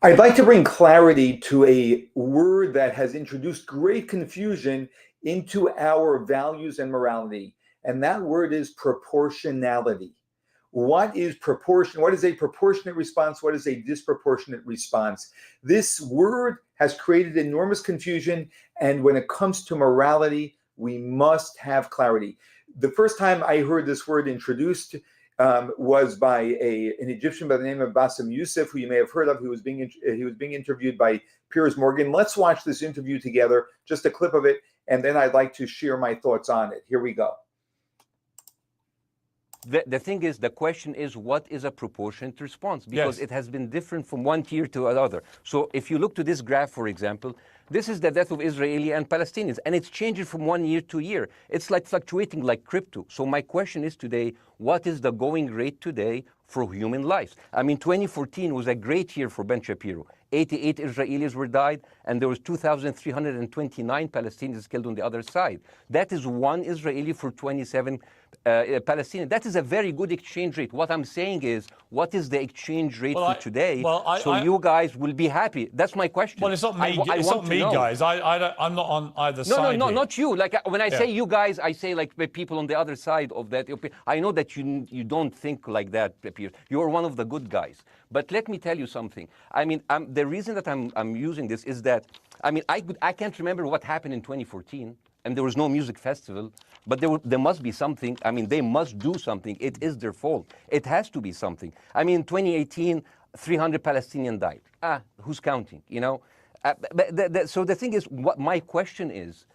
I'd like to bring clarity to a word that has introduced great confusion into our values and morality, and that word is proportionality. What is proportion? What is a proportionate response? What is a disproportionate response? This word has created enormous confusion, and when it comes to morality, we must have clarity. The first time I heard this word introduced was by an Egyptian by the name of Bassem Youssef, who you may have heard of. He was being interviewed by Piers Morgan. Let's watch this interview together, just a clip of it, and then I'd like to share my thoughts on it. Here we go. The thing is, the question is, what is a proportionate response? Because it has been different from one tier to another. So if you look to this graph, for example, this is the death of Israeli and Palestinians, and it's changing from 1 year to year. It's like fluctuating like crypto. So my question is today, what is the going rate today for human lives? I mean, 2014 was a great year for Ben Shapiro. 88 Israelis were died, and there was 2,329 Palestinians killed on the other side. That is one Israeli for 27 Palestinians. That is a very good exchange rate. What I'm saying is, what is the exchange rate for today? You guys will be happy. That's my question. Well, it's not me. It's not me, guys. I'm not on either side. No, not you. Like when I say you guys, I say like people on the other side of that. I know that you don't think like that, Piers. You're one of the good guys. But let me tell you something. I mean, the reason that I'm using this is that, I mean, I can't remember what happened in 2014, and there was no music festival, but there must be something. I mean, they must do something. It is their fault. It has to be something. I mean, 2018, 300 Palestinians died. Who's counting, you know? So the thing is, what my question is,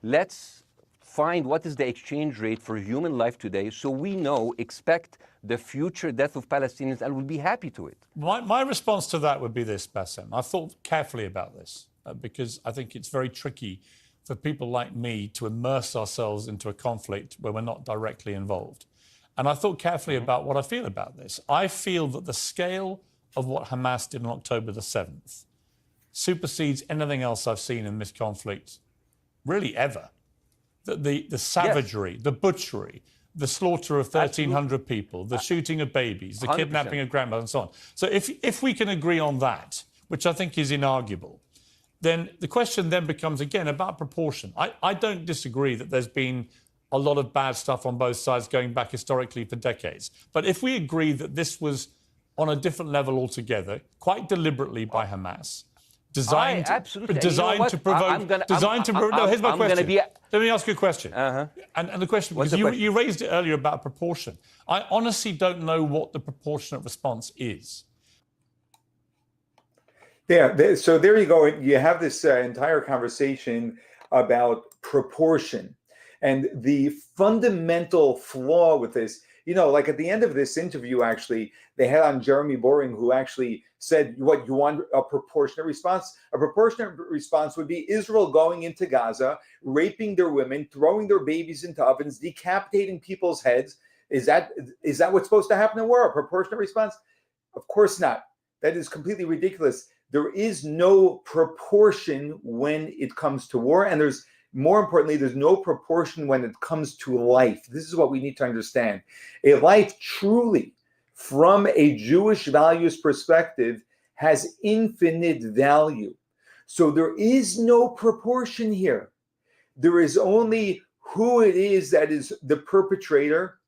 let's find what is the exchange rate for human life today so we know, expect the future death of Palestinians and will be happy to it. My response to that would be this, Bassem. I've thought carefully about this because I think it's very tricky for people like me to immerse ourselves into a conflict where we're not directly involved. And I thought carefully about what I feel about this. I feel that the scale of what Hamas did on October the 7th supersedes anything else I've seen in this conflict, really ever. The savagery, the butchery, the slaughter of 1,300 people, the shooting of babies, the 100%. Kidnapping of grandmothers and so on. So if we can agree on that, which I think is inarguable, then the question then becomes, again, about proportion. I don't disagree that there's been a lot of bad stuff on both sides going back historically for decades. But if we agree that this was on a different level altogether, quite deliberately by Hamas, designed to provoke. No, here's my question. Let me ask you a question. And the question, because you raised it earlier about proportion. I honestly don't know what the proportionate response is. So there you go. You have this entire conversation about proportion. And the fundamental flaw with this, you know, like at the end of this interview, actually, they had on Jeremy Boring, who actually said, what, you want a proportionate response? A proportionate response would be Israel going into Gaza, raping their women, throwing their babies into ovens, decapitating people's heads. Is that what's supposed to happen in war? A proportionate response? Of course not. That is completely ridiculous. There is no proportion when it comes to war, and more importantly, there's no proportion when it comes to life. This is what we need to understand. A life truly, from a Jewish values perspective, has infinite value. So there is no proportion here. There is only who it is that is the perpetrator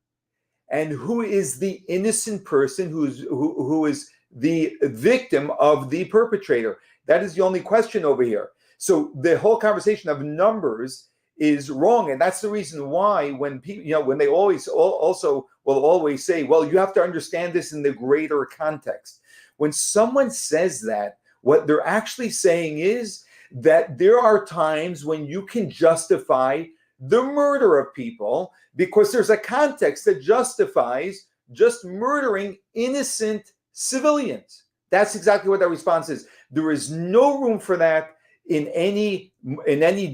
and who is the innocent person who is the victim of the perpetrator. That is the only question over here. So the whole conversation of numbers is wrong, and that's the reason why when people, you know, when they also will always say, well, you have to understand this in the greater context. When someone says that, what they're actually saying is that there are times when you can justify the murder of people because there's a context that justifies just murdering innocent civilians. That's exactly what that response is. There is no room for that in any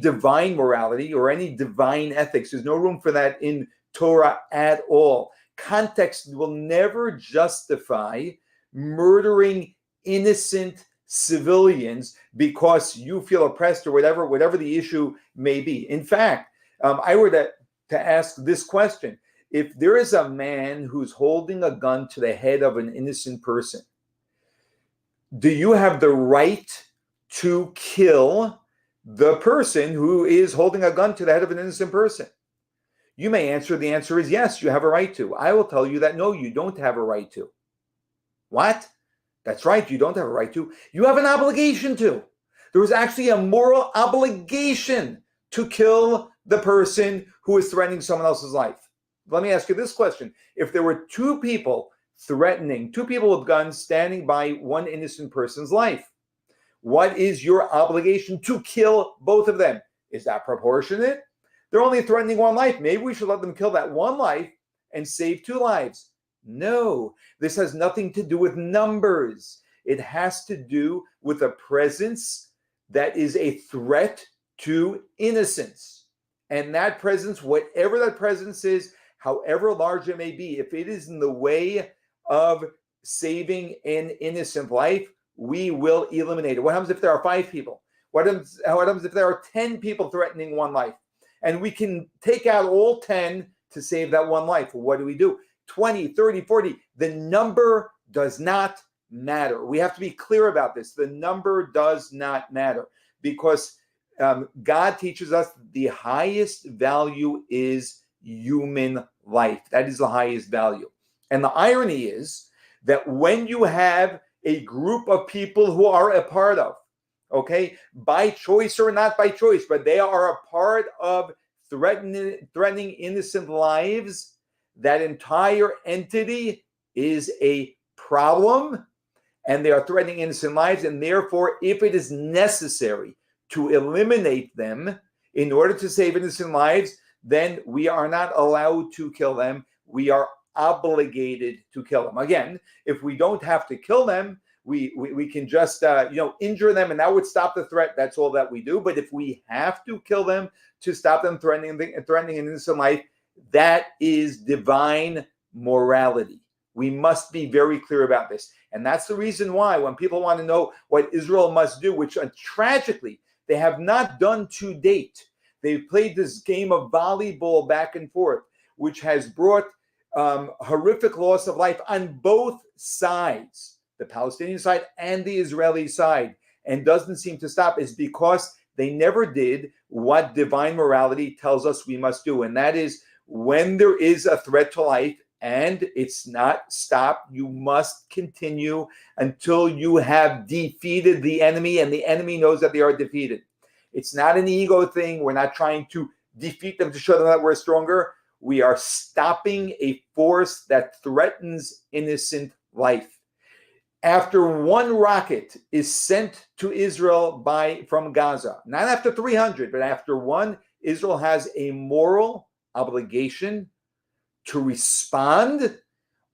divine morality or any divine ethics. There's no room for that in Torah at all. Context will never justify murdering innocent civilians because you feel oppressed or whatever the issue may be. In fact, I were to ask this question: if there is a man who's holding a gun to the head of an innocent person, do you have the right to kill the person who is holding a gun to the head of an innocent person? You may answer, the answer is yes, you have a right to. I will tell you that no, you don't have a right to. What? That's right, you don't have a right to. You have an obligation to. There is actually a moral obligation to kill the person who is threatening someone else's life. Let me ask you this question. If there were two people with guns standing by one innocent person's life, what is your obligation to kill both of them? Is that proportionate? They're only threatening one life. Maybe we should let them kill that one life and save two lives. No, this has nothing to do with numbers. It has to do with a presence that is a threat to innocence. And that presence, whatever that presence is, however large it may be, if it is in the way of saving an innocent life, we will eliminate it. What happens if there are 5 people? What happens if there are 10 people threatening one life? And we can take out all 10 to save that one life. What do? 20, 30, 40. The number does not matter. We have to be clear about this. The number does not matter, because God teaches us the highest value is human life. That is the highest value. And the irony is that when you have a group of people who are a part of, okay, by choice or not by choice, but they are a part of threatening innocent lives, that entire entity is a problem, and they are threatening innocent lives. And therefore, if it is necessary to eliminate them in order to save innocent lives, then we are not allowed to kill them. We are obligated to kill them. Again, if we don't have to kill them, we can just injure them, and that would stop the threat. That's all that we do. But if we have to kill them to stop them threatening an innocent life, that is divine morality. We must be very clear about this. And that's the reason why when people want to know what Israel must do, which tragically they have not done to date, they've played this game of volleyball back and forth, which has brought horrific loss of life on both sides, the Palestinian side and the Israeli side, and doesn't seem to stop, is because they never did what divine morality tells us we must do. And that is, when there is a threat to life and it's not stopped, you must continue until you have defeated the enemy, and the enemy knows that they are defeated. It's not an ego thing. We're not trying to defeat them to show them that we're stronger. We are stopping a force that threatens innocent life. After one rocket is sent to Israel from Gaza, not after 300, but after one, Israel has a moral obligation to respond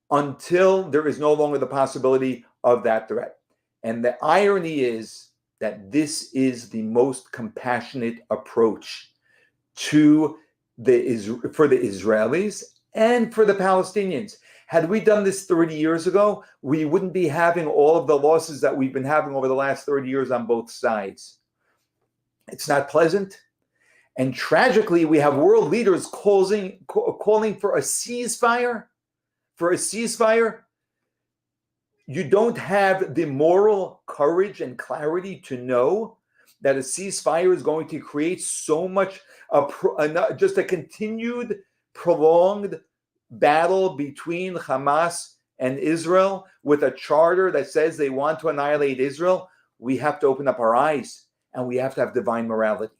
until there is no longer the possibility of that threat. And the irony is that this is the most compassionate approach for the Israelis and for the Palestinians. Had we done this 30 years ago, we wouldn't be having all of the losses that we've been having over the last 30 years on both sides. It's not pleasant. And tragically, we have world leaders calling for a ceasefire. You don't have the moral courage and clarity to know that a ceasefire is going to create so much, just a continued, prolonged battle between Hamas and Israel with a charter that says they want to annihilate Israel. We have to open up our eyes, and we have to have divine morality.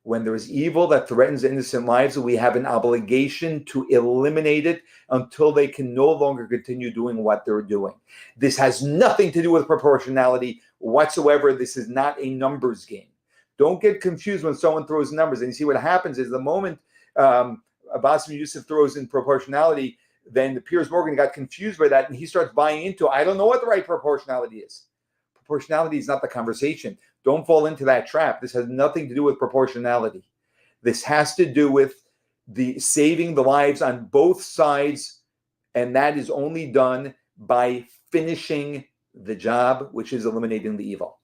When there is evil that threatens innocent lives, we have an obligation to eliminate it until they can no longer continue doing what they're doing. This has nothing to do with proportionality whatsoever. This is not a numbers game. Don't get confused when someone throws numbers. And you see what happens is the moment Abbas and Youssef throws in proportionality, then Piers Morgan got confused by that, and he starts buying into, I don't know what the right proportionality is. Proportionality is not the conversation. Don't fall into that trap. This has nothing to do with proportionality. This has to do with the saving the lives on both sides, and that is only done by finishing the job, which is eliminating the evil.